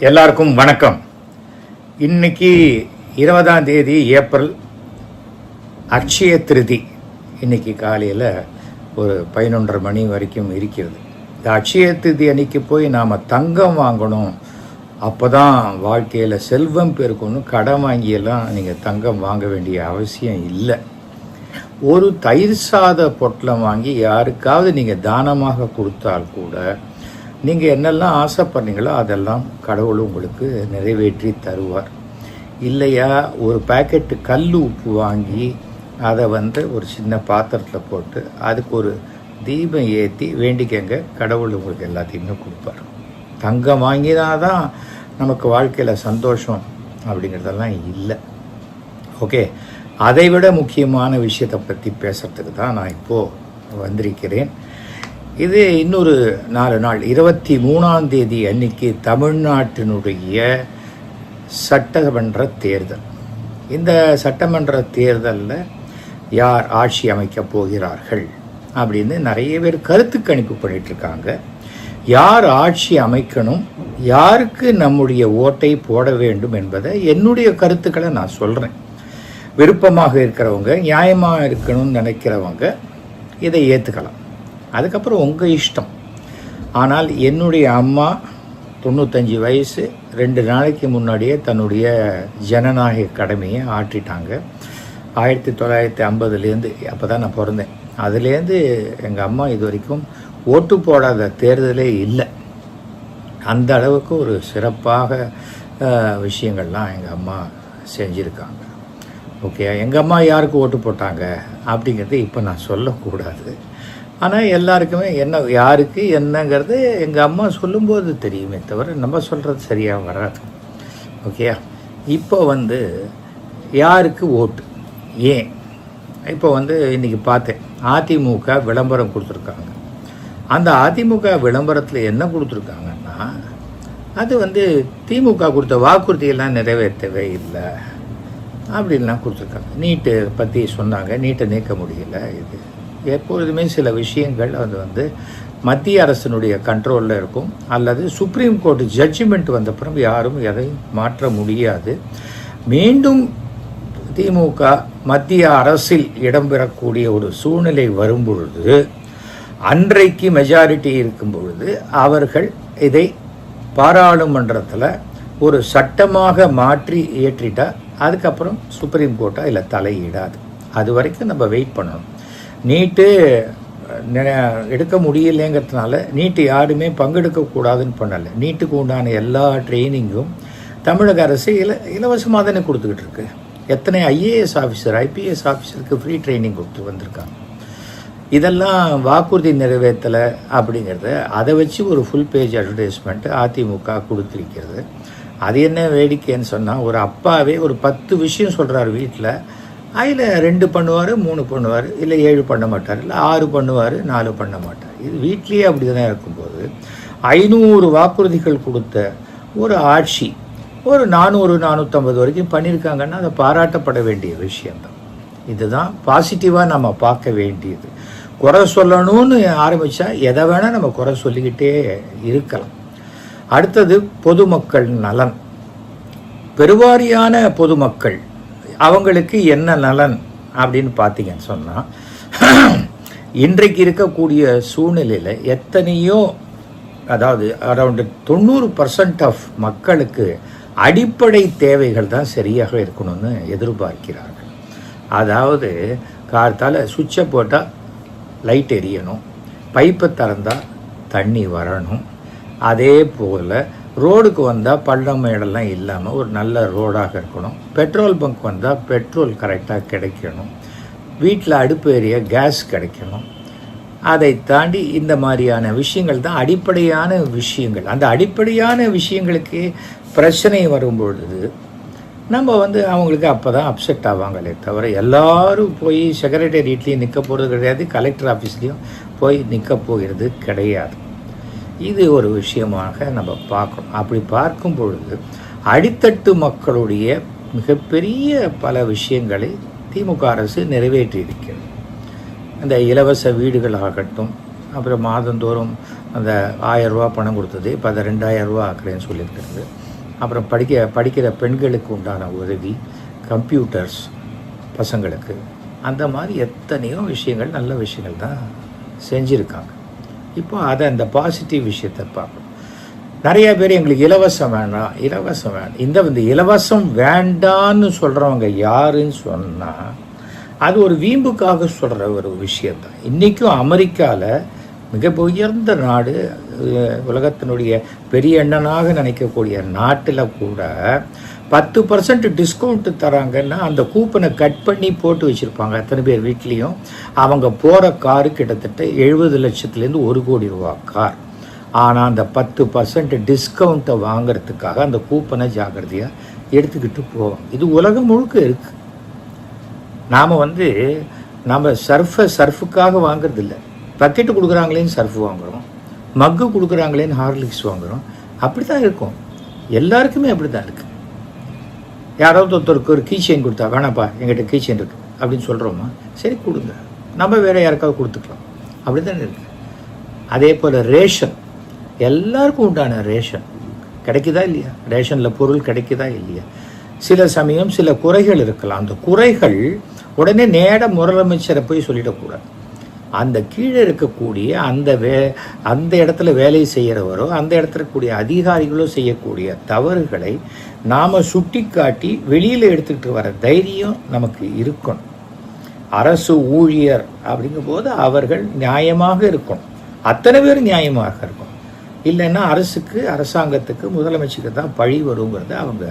எல்லாருக்கும் வணக்கம். இன்னைக்கு 20ஆம் தேதி ஏப்ரல், அக்ஷய திருதி. இன்னைக்கு காலையில் ஒரு 11:30 மணி வரைக்கும் இருக்கிறது. இந்த அக்ஷய திருதி அன்னைக்கு போய் நாம் தங்கம் வாங்கணும், அப்போ தான் வாழ்க்கையில் செல்வம் பெருக்கணும், கடன் வாங்கியெல்லாம் நீங்கள் தங்கம் வாங்க வேண்டிய அவசியம் இல்லை. ஒரு தயிர் சாத பொட்டலம் வாங்கி யாருக்காவது நீங்கள் தானமாக கொடுத்தால் கூட நீங்கள் என்னெல்லாம் ஆசைப்படுறீங்களோ அதெல்லாம் கடவுள் உங்களுக்கு நிறைவேற்றி தருவார். இல்லையா, ஒரு பேக்கெட்டு கல் உப்பு வாங்கி அதை ஒரு சின்ன பாத்திரத்தில் போட்டு அதுக்கு ஒரு தீபம் ஏற்றி வேண்டிக்கங்க, கடவுள் உங்களுக்கு எல்லாத்தையுமே கொடுப்பார். தங்கம் வாங்கினாதான் நமக்கு வாழ்க்கையில் சந்தோஷம் அப்படிங்கிறதெல்லாம் இல்லை. ஓகே, அதை விட முக்கியமான விஷயத்தை பற்றி பேசுகிறதுக்கு தான் நான் இப்போது வந்திருக்கிறேன். இது இன்னொரு 4 நாள், 23ஆம் தேதி அன்னைக்கு தமிழ்நாட்டினுடைய சட்டமன்ற தேர்தல். இந்த சட்டமன்ற தேர்தலில் யார் ஆட்சி அமைக்கப் போகிறார்கள் அப்படின்னு நிறைய பேர் கருத்து கணிப்பு பண்ணிகிட்ருக்காங்க. யார் ஆட்சி அமைக்கணும், யாருக்கு நம்முடைய ஓட்டை போட வேண்டும் என்பதை என்னுடைய கருத்துக்களை நான் சொல்கிறேன். விருப்பமாக இருக்கிறவங்க, நியாயமாக இருக்கணும்னு நினைக்கிறவங்க இதை ஏற்றுக்கலாம். அதுக்கப்புறம் உங்கள் இஷ்டம். ஆனால் என்னுடைய அம்மா 95 வயசு, 2 நாளைக்கு முன்னாடியே தன்னுடைய ஜனநாயக கடமையை ஆற்றிட்டாங்க. 1950லேருந்து, அப்போ தான் நான் பிறந்தேன், அதுலேருந்து எங்கள் அம்மா இது வரைக்கும் ஓட்டு போடாத தேர்தலே இல்லை. அந்த அளவுக்கு ஒரு சிறப்பாக விஷயங்கள்லாம் எங்கள் அம்மா செஞ்சுருக்காங்க. ஓகே, எங்கள் அம்மா யாருக்கு ஓட்டு போட்டாங்க அப்படிங்கிறது இப்போ நான் சொல்லக்கூடாது. ஆனால் எல்லாருக்குமே என்ன யாருக்கு என்னங்கிறது எங்கள் அம்மா சொல்லும்போது தெரியுமே தவிர நம்ம சொல்கிறது சரியாக வராது. ஓகே, இப்போ யாருக்கு ஓட்டு, ஏன்? இப்போ இன்றைக்கி பார்த்தேன், அதிமுக விளம்பரம் கொடுத்துருக்காங்க. அந்த அதிமுக விளம்பரத்தில் என்ன கொடுத்துருக்காங்கன்னா, அது திமுக கொடுத்த வாக்குறுதியெல்லாம் நிறைவேற்றவே இல்லை அப்படின்லாம் கொடுத்துருக்காங்க. நீட்டு பற்றி சொன்னாங்க, நீட்டை நீக்க முடியல. இது எப்பொழுதுமே சில விஷயங்கள் அது மத்திய அரசினுடைய கண்ட்ரோலில் இருக்கும், அல்லது சுப்ரீம் கோர்ட் ஜட்ஜ்மெண்ட் வந்தப்புறம் யாரும் எதையும் மாற்ற முடியாது. மீண்டும் திமுக மத்திய அரசில் இடம்பெறக்கூடிய ஒரு சூழ்நிலை வரும்பொழுது, அன்றைக்கு மெஜாரிட்டி இருக்கும் பொழுது அவர்கள் இதை பாராளுமன்றத்தில் ஒரு சட்டமாக மாற்றி இயற்றிட்டா அதுக்கப்புறம் சுப்ரீம் கோர்ட்டாக இல்லை தலையிடாது. அது வரைக்கும் நம்ம வெயிட் பண்ணணும். நீட்டு எடுக்க முடியலைங்கிறதுனால நீட்டு யாருமே பங்கெடுக்கக்கூடாதுன்னு பண்ணலை. நீட்டுக்கு உண்டான எல்லா ட்ரைனிங்கும் தமிழக அரசு இலவசமாக தானே கொடுத்துக்கிட்டு இருக்கு. எத்தனை ஐஏஎஸ் ஆஃபீஸர், ஐபிஎஸ் ஆஃபீஸருக்கு ஃப்ரீ ட்ரைனிங் கொடுத்து வந்திருக்காங்க. இதெல்லாம் வாக்குறுதி நிறைவேற்றலை அப்படிங்கிறத அதை வச்சு ஒரு ஃபுல் பேஜ் அட்வர்டைஸ்மெண்ட்டு அதிமுக கொடுத்துருக்கிறது. அது என்ன வேடிக்கைன்னு சொன்னால், ஒரு அப்பாவே ஒரு 10 விஷயம் சொல்கிறார் வீட்டில், அதில் 2 பண்ணுவார், 3 பண்ணுவார், இல்லை 7 பண்ண மாட்டார், இல்லை 6 பண்ணுவார், 4 பண்ண மாட்டார். இது வீட்லேயே அப்படி தானே இருக்கும்போது 500 வாக்குறுதிகள் கொடுத்த ஒரு ஆட்சி ஒரு 400-450 வரைக்கும் பண்ணியிருக்காங்கன்னா அதை பாராட்டப்பட வேண்டிய விஷயம்தான். இதுதான் பாசிட்டிவாக நம்ம பார்க்க வேண்டியது. குறை சொல்லணும்னு ஆரம்பித்தா எதை வேணால் நம்ம குறை சொல்லிக்கிட்டே இருக்கலாம். அடுத்தது பொதுமக்கள் நலன். பெருவாரியான பொதுமக்கள் அவங்களுக்கு என்ன நலன் அப்படின்னு பார்த்தீங்கன்னு சொன்னால், இன்றைக்கு இருக்கக்கூடிய சூழ்நிலையில் எத்தனையோ, அதாவது அரௌண்ட் 90% ஆஃப் மக்களுக்கு அடிப்படை தேவைகள் தான் சரியாக இருக்கணும்னு எதிர்பார்க்கிறார்கள். அதாவது காலத்தால் சுவிட்சை போட்டால் லைட் எரியணும், பைப்பை திறந்தால் தண்ணி வரணும், அதே போல் ரோடுக்கு வந்தால் பள்ளம் மேடெல்லாம் இல்லாமல் ஒரு நல்ல ரோடாக இருக்கணும், பெட்ரோல் பங்க் வந்தால் பெட்ரோல் கரெக்டாக கிடைக்கணும், வீட்டில் அடுப்பு எரிய கேஸ் கிடைக்கணும். அதை தாண்டி இந்த மாதிரியான விஷயங்கள் தான் அடிப்படையான விஷயங்கள். அந்த அடிப்படையான விஷயங்களுக்கு பிரச்சனை வரும்பொழுது நம்ம அவங்களுக்கு அப்போ தான் அப்செட் ஆவாங்களே தவிர, எல்லோரும் போய் செக்ரட்டேரியட்லேயும் நிற்க போகிறது கிடையாது, கலெக்டர் ஆஃபீஸ்லேயும் போய் நிற்க போகிறது கிடையாது. இது ஒரு விஷயமாக நம்ம பார்க்கணும். அப்படி பார்க்கும் பொழுது அடித்தட்டு மக்களுடைய மிகப்பெரிய பல விஷயங்களை திமுக அரசு நிறைவேற்றி இருக்கிறது. அந்த இலவச வீடுகள் ஆகட்டும், அப்புறம் மாதந்தோறும் அந்த 1000 ரூபா பணம் கொடுத்தது இப்போ அதை 2000 ரூபா ஆக்குறேன்னு சொல்லியிருக்கிறது. அப்புறம் படிக்கிற பெண்களுக்கு உண்டான உதவி, கம்ப்யூட்டர்ஸ் பசங்களுக்கு, அந்த மாதிரி எத்தனையோ விஷயங்கள், நல்ல விஷயங்கள் தான் செஞ்சுருக்காங்க. இப்போ அதை அந்த பாசிட்டிவ் விஷயத்தை பார்க்கணும். நிறைய பேர் எங்களுக்கு இலவசம் வேண்டாம், இலவசம் வேண்டாம். இந்த இலவசம் வேண்டான்னு சொல்கிறவங்க யாருன்னு சொன்னால் அது ஒரு வீம்புக்காக சொல்கிற ஒரு விஷயந்தான். இன்றைக்கும் அமெரிக்காவில் மிக உயர்ந்த நாடு, உலகத்தினுடைய பெரிய எண்ணனாக நினைக்கக்கூடிய நாட்டில் கூட 10% டிஸ்கவுண்ட் தராங்கன்னா அந்த கூப்பனை கட் பண்ணி போட்டு வச்சுருப்பாங்க அத்தனை பேர் வீட்லேயும். அவங்க போகிற காரு கிட்டத்தட்ட 70 லட்சத்துலேருந்து 1 கோடி ரூபா கார். ஆனால் அந்த 10% டிஸ்கவுண்ட்டை வாங்கிறதுக்காக அந்த கூப்பனை ஜாக்கிரதையாக எடுத்துக்கிட்டு போவோம். இது உலகம் முழுக்க இருக்குது. நாம் நம்ம சர்ஃபுக்காக வாங்குறதில்ல. பக்கெட்டு கொடுக்குறாங்களேன்னு சர்ஃப் வாங்குகிறோம், மக்கு கொடுக்குறாங்களேன்னு ஹார்லிக்ஸ் வாங்குகிறோம். அப்படி தான் இருக்கும், எல்லாருக்குமே அப்படி தான் இருக்குது. யாராவது ஒருத்தருக்கு ஒரு கீ செயின் கொடுத்தா, வேணாப்பா எங்கிட்ட கீ செயின் இருக்குது அப்படின்னு சொல்கிறோமா, சரி கொடுங்க, நம்ம வேறு யாருக்காவது கொடுத்துக்கலாம். அப்படி தானே இருக்குது. அதே போல் ரேஷன், எல்லாருக்கும் உண்டான ரேஷன் கிடைக்குதா இல்லையா? ரேஷனில் பொருள் கிடைக்குதா இல்லையா? சில சமயம் சில குறைகள் இருக்கலாம். அந்த குறைகள் உடனே முதலமைச்சரை போய் சொல்லிடக்கூடாது. அந்த கீழே இருக்கக்கூடிய அந்த இடத்துல வேலை செய்கிறவரோ அந்த இடத்துல கூடிய அதிகாரிகளோ செய்யக்கூடிய தவறுகளை நாம் சுட்டி காட்டி வெளியில் எடுத்துக்கிட்டு வர தைரியம் நமக்கு இருக்கணும். அரசு ஊழியர் அப்படிங்கும்போது அவர்கள் நியாயமாக இருக்கணும், அத்தனை பேர் நியாயமாக இருக்கணும். இல்லைன்னா அரசாங்கத்துக்கு முதலமைச்சருக்கு தான் பழி வருங்கிறத அவங்க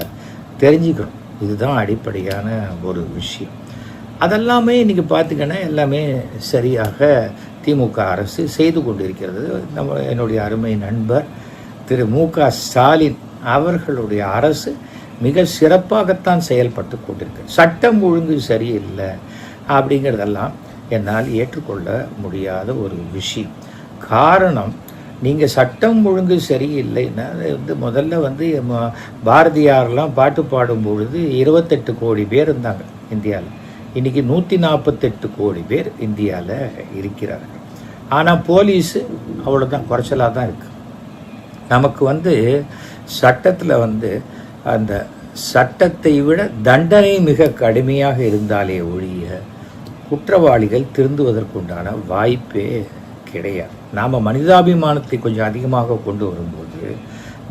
தெரிஞ்சுக்கணும். இதுதான் அடிப்படையான ஒரு விஷயம். அதெல்லாமே இன்றைக்கி பார்த்திங்கன்னா எல்லாமே சரியாக திமுக அரசு செய்து கொண்டிருக்கிறது. என்னுடைய அருமை நண்பர் திரு மு.க. ஸ்டாலின் அவர்களுடைய அரசு மிக சிறப்பாகத்தான் செயல்பட்டு கொண்டிருக்கு. சட்டம் ஒழுங்கு சரியில்லை அப்படிங்கிறதெல்லாம் என்னால் ஏற்றுக்கொள்ள முடியாத ஒரு விஷயம். காரணம், நீங்கள் சட்டம் ஒழுங்கு சரியில்லைன்னா முதல்ல பாரதியாரெலாம் பாட்டு பாடும் பொழுது 28 கோடி பேர் இருந்தாங்க இந்தியாவில். இன்றைக்கி 148 கோடி பேர் இந்தியாவில் இருக்கிறார்கள். ஆனால் போலீஸு அவ்வளோதான், குறைச்சலாக தான் இருக்குது. நமக்கு சட்டத்தில் அந்த சட்டத்தை விட தண்டனை மிக கடுமையாக இருந்தாலே ஒழிய குற்றவாளிகள் திருந்துவதற்குண்டான வாய்ப்பே கிடையாது. நாம் மனிதாபிமானத்தை கொஞ்சம் அதிகமாக கொண்டு வரும்போது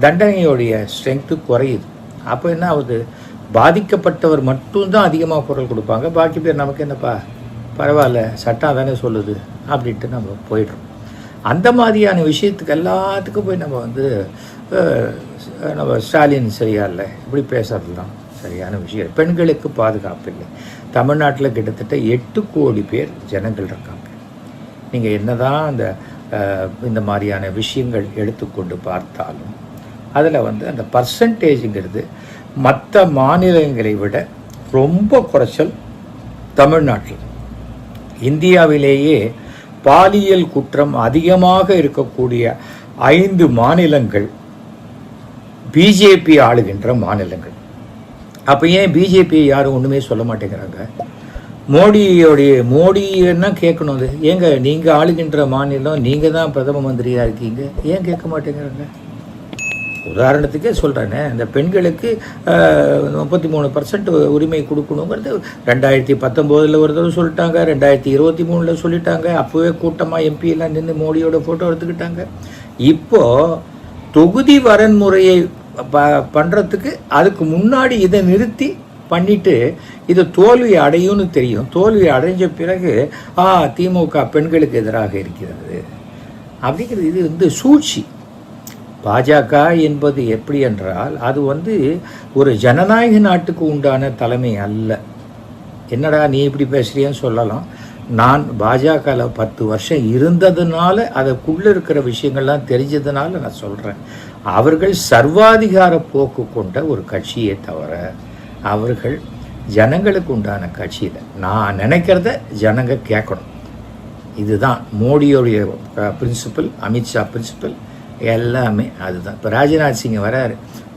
தண்டனையோடைய ஸ்ட்ரென்த்து குறையுது. அப்போ என்ன ஆகுது, பாதிக்கப்பட்டவர் மட்டும்தான் அதிகமாக குரல் கொடுப்பாங்க, பாக்கி பேர் நமக்கு என்னப்பா பரவாயில்ல சட்டம் தானே சொல்லுது அப்படின்ட்டு நம்ம போய்ட்றோம். அந்த மாதிரியான விஷயத்துக்கு எல்லாத்துக்கும் போய் நம்ம ஸ்டாலின் சரியா இல்லை இப்படி பேசுறதுலாம் சரியான விஷயம். பெண்களுக்கு பாதுகாப்பு இல்லை. தமிழ்நாட்டில் கிட்டத்தட்ட 8 கோடி பேர் ஜனங்கள் இருக்காங்க. நீங்கள் என்னதான் இந்த மாதிரியான விஷயங்கள் எடுத்துக்கொண்டு பார்த்தாலும் அதில் அந்த பர்சன்டேஜுங்கிறது மற்ற மாநிலங்களை விட ரொம்ப குறைச்சல் தமிழ்நாட்டில். இந்தியாவிலேயே பாலியல் குற்றம் அதிகமாக இருக்கக்கூடிய 5 மாநிலங்கள் பிஜேபி ஆளுகின்ற மாநிலங்கள். அப்போ ஏன் பிஜேபி யாரும் ஒன்றுமே சொல்ல மாட்டேங்கிறாங்க? மோடின்னா கேட்கணும். அது ஏங்க நீங்கள் ஆளுகின்ற மாநிலம், நீங்கள் தான் பிரதம மந்திரியாக இருக்கீங்க, ஏன் கேட்க மாட்டேங்கிறாங்க? உதாரணத்துக்கே சொல்கிறேன்னே, இந்த பெண்களுக்கு 33% உரிமை கொடுக்கணுங்கிறது 2019 ஒரு தடவை சொல்லிட்டாங்க, 2023 சொல்லிட்டாங்க. அப்போவே கூட்டமாக எம்பியெல்லாம் நின்று மோடியோட ஃபோட்டோ எடுத்துக்கிட்டாங்க. இப்போது தொகுதி வரன்முறையை பண்ணுறதுக்கு அதுக்கு முன்னாடி இதை நிறுத்தி பண்ணிட்டு இது தோல்வி அடையும்னு தெரியும். தோல்வி அடைஞ்ச பிறகு திமுக பெண்களுக்கு எதிராக இருக்கிறது அப்படிங்கிறது இது சூழ்ச்சி. பாஜக என்பது எப்படி என்றால் அது ஒரு ஜனநாயக நாட்டுக்கு உண்டான தலைமை அல்ல. என்னடா நீ இப்படி பேசுறியன்னு சொல்லலாம். நான் பாஜகவில் 10 வருஷம் இருந்ததுனால அதுக்குள்ளே இருக்கிற விஷயங்கள்லாம் தெரிஞ்சதுனால நான் சொல்கிறேன். அவர்கள் சர்வாதிகார போக்கு கொண்ட ஒரு கட்சியே தவிர அவர்கள் ஜனங்களுக்கு உண்டான கட்சியில் நான் நினைக்கிறத ஜனங்க கேட்கணும். இதுதான் மோடியோடைய பிரின்சிபல், அமித்ஷா பிரின்சிபல், எல்லாமே அதுதான். இப்போ ராஜ்நாத் சிங் வராரு,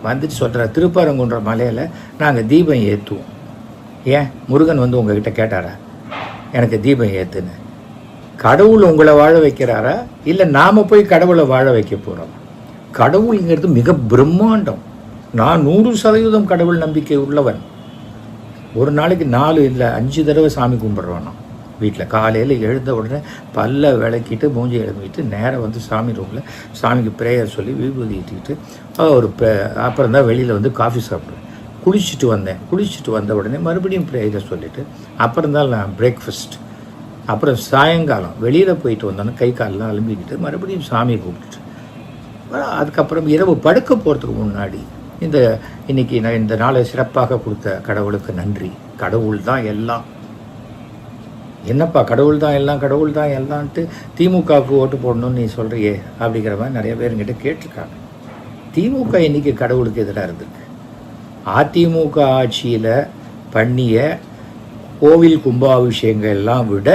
வந்துட்டு சொல்கிறார் திருப்பரங்குன்ற மலையில் நாங்கள் தீபம் ஏற்றுவோம். ஏன் முருகன் உங்ககிட்ட கேட்டாரா எனக்கு தீபம் ஏற்றுன்னு? கடவுள் உங்களை வாழ வைக்கிறாரா இல்லை நாம் போய் கடவுளை வாழ வைக்க போகிறோம்? கடவுளுங்கிறது மிக பிரம்மாண்டம். நான் 100% கடவுள் நம்பிக்கை உள்ளவன். ஒரு நாளைக்கு 4 இல்லை 5 தடவை சாமி கும்பிட்றோம். நான் வீட்டில் காலையில் எழுந்த உடனே பல்ல விளக்கிட்டு மூஞ்சி எழுந்திட்டு நேராக வந்து சாமி ரூமில் சாமிக்கு ப்ரேயர் சொல்லி விபூதி இட்டுக்கிட்டு அப்புறம் தான் வெளியில் வந்து காஃபி சாப்பிடுவேன். குளிச்சுட்டு வந்த உடனே மறுபடியும் ப்ரேயரை சொல்லிவிட்டு அப்புறம் தான் நான் பிரேக்ஃபாஸ்ட். அப்புறம் சாயங்காலம் வெளியில் போயிட்டு வந்தோன்னே கை காலெலாம் அலும்பிக்கிட்டு மறுபடியும் சாமியை கூப்பிட்டுட்டு அதுக்கப்புறம் இரவு படுக்க போகிறதுக்கு முன்னாடி இன்னைக்கு நான் இந்த நாளை சிறப்பாக கொடுத்த கடவுளுக்கு நன்றி. கடவுள் தான் எல்லாம். என்னப்பா கடவுள் தான் எல்லான்ட்டு திமுகவுக்கு ஓட்டு போடணும்னு நீ சொல்கிறியே அப்படிங்கிற மாதிரி நிறைய பேர் என்கிட்ட கேட்டிருக்காங்க. திமுக இன்னைக்கு கடவுளுக்கு எதிராக இருந்திருக்கு. அதிமுக ஆட்சியில் பண்ணிய கோவில் கும்பாபிஷேகங்கள் எல்லாம் விட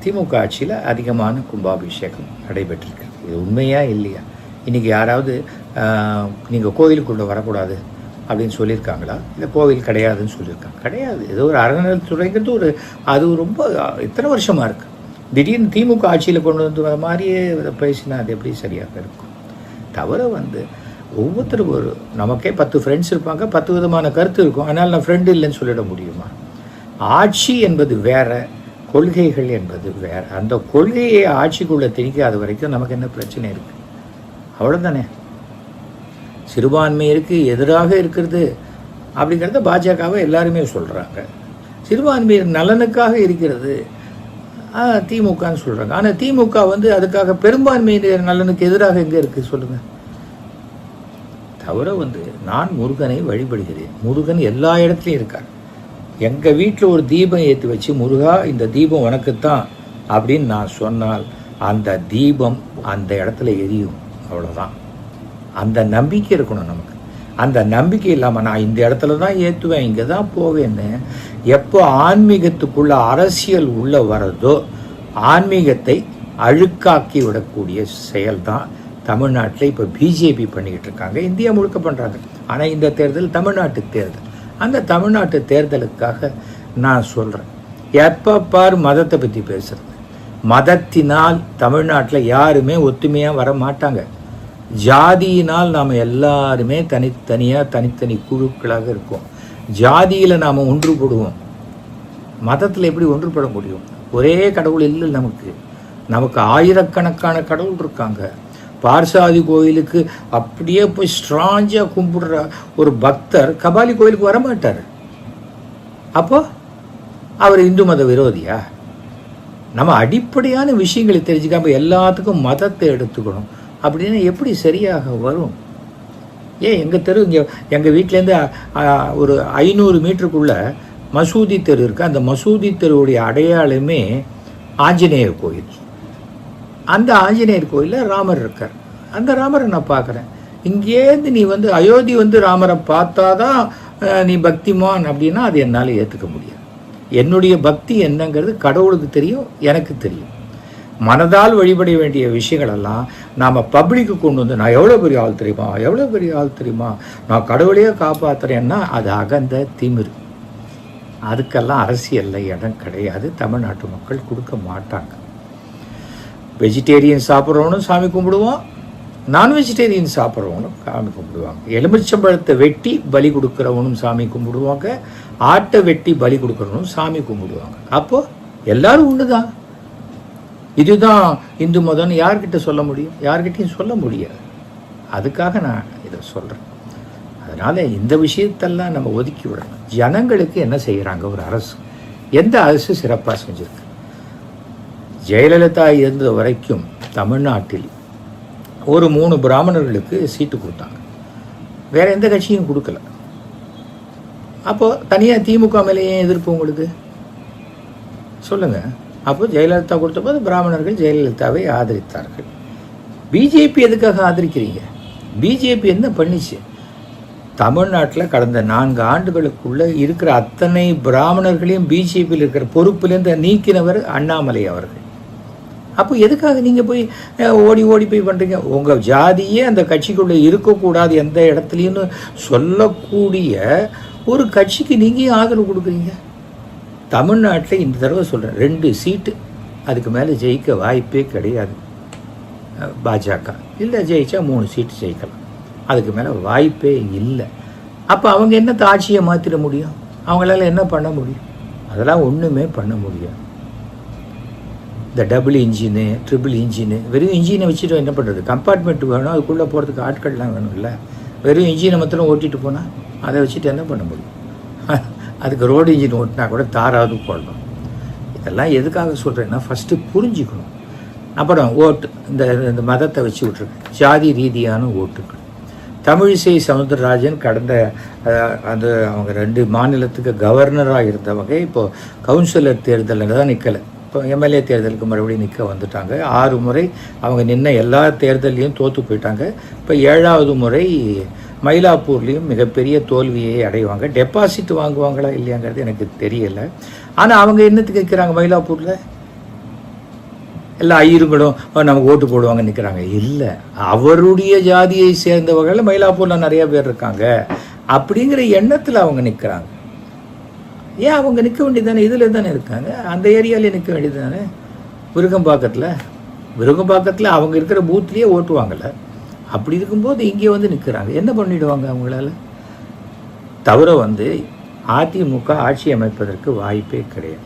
திமுக ஆட்சியில் அதிகமான கும்பாபிஷேகம் நடைபெற்றிருக்கு. இது உண்மையா இல்லையா? இன்றைக்கி யாராவது நீங்கள் கோவிலுக்குள்ளே வரக்கூடாது அப்படின்னு சொல்லியிருக்காங்களா? இல்லை கோவில் கிடையாதுன்னு சொல்லியிருக்காங்க? கிடையாது. ஏதோ ஒரு அறநிலைத்துறைங்கிறது அது ரொம்ப இத்தனை வருஷமாக இருக்குது. திடீர்னு திமுக ஆட்சியில் கொண்டு வந்து வர மாதிரியே பேசினா அது எப்படி சரியாக இருக்கும்? தவிர ஒவ்வொருத்தரும் நமக்கே 10 ஃப்ரெண்ட்ஸ் இருப்பாங்க, 10 விதமான கருத்து இருக்கும். அதனால் நான் ஃப்ரெண்டு இல்லைன்னு சொல்லிட முடியுமா? ஆட்சி என்பது வேற, கொள்கைகள் என்பது வேற. அந்த கொள்கையை ஆட்சிக்குள்ளே திணிக்காத வரைக்கும் நமக்கு என்ன பிரச்சனை இருக்குது? அவ்வளோதானே. சிறுபான்மையிற்கு எதிராக இருக்கிறது அப்படிங்கிறத பாஜகவை எல்லாருமே சொல்கிறாங்க. சிறுபான்மையர் நலனுக்காக இருக்கிறது திமுகன்னு சொல்கிறாங்க. ஆனால் திமுக அதுக்காக பெரும்பான்மையினர் நலனுக்கு எதிராக எங்கே இருக்குது சொல்லுங்கள்? தவிர நான் முருகனை வழிபடுகிறேன். முருகன் எல்லா இடத்துலையும் இருக்கார். எங்கள் வீட்டில் ஒரு தீபம் ஏற்றி வச்சு முருகா இந்த தீபம் உனக்குத்தான் அப்படின்னு நான் சொன்னால் அந்த தீபம் அந்த இடத்துல எரியும். அவ்வளோதான். அந்த நம்பிக்கை இருக்கணும் நமக்கு. அந்த நம்பிக்கை இல்லாமல் நான் இந்த இடத்துல தான் ஏற்றுவேன், இங்கே தான் போவேன்னு எப்போ ஆன்மீகத்துக்குள்ள அரசியல் உள்ளே வர்றதோ ஆன்மீகத்தை அழுக்காக்கி விடக்கூடிய செயல் தான் தமிழ்நாட்டில் இப்போ பிஜேபி பண்ணிக்கிட்டு இருக்காங்க. இந்தியா முழுக்க பண்ணுறாங்க. ஆனால் இந்த தேர்தல் தமிழ்நாட்டு தேர்தல். அந்த தமிழ்நாட்டு தேர்தலுக்காக நான் சொல்கிறேன், எப்போ பார் மதத்தை பற்றி பேசுகிறது. மதத்தினால் தமிழ்நாட்டில் யாருமே ஒத்துமையாக வர மாட்டாங்க. ஜாதியினால் நாம் எல்லாருமே தனித்தனி குழுக்களாக இருக்கோம். ஜாதியில் நாம் ஒன்றுபடுவோம். மதத்தில் எப்படி ஒன்றுபட முடியும்? ஒரே கடவுள் இல்லை நமக்கு ஆயிரக்கணக்கான கடவுள் இருக்காங்க. பார்சாதி கோயிலுக்கு அப்படியே போய் ஸ்ட்ராங்காக கும்பிடுற ஒரு பக்தர் கபாலி கோயிலுக்கு வரமாட்டார். அப்போ அவர் இந்து மத விரோதியா? நம்ம அடிப்படையான விஷயங்களை தெரிஞ்சுக்காம எல்லாத்துக்கும் மதத்தை எடுத்துக்கணும் அப்படின்னா எப்படி சரியாக வரும்? எங்கள் தெரு இங்கே எங்கள் வீட்டிலேருந்து ஒரு 500 மீட்டருக்குள்ள மசூதி தெரு இருக்குது. அந்த மசூதி தெருவுடைய அடையாளமே ஆஞ்சநேயர் கோயில். அந்த ஆஞ்சநேயர் கோயிலில் ராமர் இருக்கார். அந்த ராமரை நான் பார்க்குறேன். இங்கேருந்து நீ அயோத்தி ராமரை பார்த்தாதான் நீ பக்திமான் அப்படின்னா அது என்னால் ஏற்றுக்க முடியாது. என்னுடைய பக்தி என்னங்கிறது கடவுளுக்கு தெரியும், எனக்கு தெரியும். மனதால் வழிபட வேண்டிய விஷயங்களெல்லாம் நாம் பப்ளிக்கு கொண்டு நான் எவ்வளோ பெரிய ஆள் தெரியுமா, நான் கடவுளையே காப்பாற்றுறேன்னா அது அகந்த திமிரு. அதுக்கெல்லாம் அரசியலில் இடம் கிடையாது. தமிழ்நாட்டு மக்கள் கொடுக்க மாட்டாங்க. வெஜிடேரியன் சாப்பிட்றவனும் சாமி கும்பிடுவோம், நான் வெஜிடேரியன் சாப்பிட்றவனும் சாமி கும்பிடுவாங்க. எலுமிச்சம்பழத்தை வெட்டி பலி கொடுக்குறவனும் சாமி கும்பிடுவாங்க, ஆட்டை வெட்டி பலி கொடுக்குறவனும் சாமி கும்பிடுவாங்க. அப்போது எல்லாரும் ஒன்று தான். இதுதான் இந்து மதம்னு யார்கிட்ட சொல்ல முடியும்? யார்கிட்டையும் சொல்ல முடியாது. அதுக்காக நான் இதை சொல்கிறேன். அதனால் இந்த விஷயத்தெல்லாம் நம்ம ஒதுக்கி விடணும். ஜனங்களுக்கு என்ன செய்கிறாங்க ஒரு அரசு? எந்த அரசு சிறப்பாக செஞ்சுருக்கு? ஜெயலலிதா இருந்த வரைக்கும் தமிழ்நாட்டில் ஒரு 3 பிராமணர்களுக்கு சீட்டு கொடுத்தாங்க. வேற எந்த கட்சியும் கொடுக்கல. அப்போது தனியாக திமுக மேலேயே எதிர்ப்பு உங்களுக்கு சொல்லுங்கள். அப்போது ஜெயலலிதா கொடுத்த போது பிராமணர்கள் ஜெயலலிதாவை ஆதரித்தார்கள். பிஜேபி எதுக்காக ஆதரிக்கிறீங்க? பிஜேபி என்ன பண்ணிச்சு? தமிழ்நாட்டில் கடந்த 4 ஆண்டுகளுக்குள்ளே இருக்கிற அத்தனை பிராமணர்களையும் பிஜேபியில் இருக்கிற பொறுப்புலேருந்து நீக்கினவர் அண்ணாமலை அவர்கள். அப்போ எதுக்காக நீங்கள் போய் ஓடி போய் பண்ணுறீங்க? உங்கள் ஜாதியே அந்த கட்சிக்குள்ளே இருக்கக்கூடாது எந்த இடத்துலையும்னு சொல்லக்கூடிய ஒரு கட்சிக்கு நீங்கள் ஆதரவு கொடுக்குறீங்க. தமிழ்நாட்டில் இந்த தடவை சொல்கிறேன், 2 சீட்டு அதுக்கு மேலே ஜெயிக்க வாய்ப்பே கிடையாது பாஜக. இல்லை ஜெயிச்சா 3 சீட்டு ஜெயிக்கலாம். அதுக்கு மேலே வாய்ப்பே இல்லை. அப்போ அவங்க என்னத்தை ஆட்சியை மாற்றிட முடியும்? அவங்களால என்ன பண்ண முடியும்? அதெல்லாம் ஒன்றுமே பண்ண முடியும். இந்த டபுள் இன்ஜினு, ட்ரிபிள் இன்ஜினு, வெறும் இன்ஜினை வச்சுட்டு என்ன பண்ணுறது? கம்பார்ட்மெண்ட் வேணும், அதுக்குள்ளே போகிறதுக்கு ஆட்கள்லாம் வேணும்ல. வெறும் இன்ஜினை மாத்திரம் ஓட்டிகிட்டு போனால் அதை வச்சுட்டு என்ன பண்ண முடியும்? அதுக்கு ரோடு இன்ஜின் ஓட்டினா கூட தாராவது போடணும். இதெல்லாம் எதுக்காக சொல்கிறேன்னா, ஃபஸ்ட்டு புரிஞ்சுக்கணும். அப்புறம் ஓட்டு, இந்த மதத்தை வச்சு விட்ருக்கு, ஜாதி ரீதியான ஓட்டுகள். தமிழிசை சவுந்தரராஜன் கடந்த அவங்க 2 மாநிலத்துக்கு கவர்னராக இருந்தவங்க இப்போது கவுன்சிலர் தேர்தலில் தான் நிற்கலை. இப்போ எம்எல்ஏ தேர்தலுக்கு மறுபடியும் நிற்க வந்துட்டாங்க. 6 முறை அவங்க நின்ன எல்லா தேர்தலையும் தோற்று போயிட்டாங்க. இப்போ 7வது முறை மயிலாப்பூர்லேயும் மிகப்பெரிய தோல்வியை அடைவாங்க. டெபாசிட் வாங்குவாங்களா இல்லையாங்கிறது எனக்கு தெரியலை. ஆனால் அவங்க என்னத்துக்கு நிற்கிறாங்க மயிலாப்பூரில்? எல்லா ஐயருங்களும் நமக்கு ஓட்டு போடுவாங்க நிற்கிறாங்க. இல்லை, அவருடைய ஜாதியை சேர்ந்தவர்கள் மயிலாப்பூரில் நிறைய பேர் இருக்காங்க அப்படிங்கிற எண்ணத்தில் அவங்க நிற்கிறாங்க. ஏன் அவங்க நிற்க வேண்டியதானே? இதில் தானே இருக்காங்க, அந்த ஏரியாவிலே நிற்க வேண்டியது தானே. விருகம்பாக்கத்தில் அவங்க இருக்கிற பூத்லேயே ஓட்டுவாங்கள்ல. அப்படி இருக்கும்போது இங்கே வந்து நிற்கிறாங்க. என்ன பண்ணிவிடுவாங்க அவங்களால? தவிர அதிமுக ஆட்சி அமைப்பதற்கு வாய்ப்பே கிடையாது.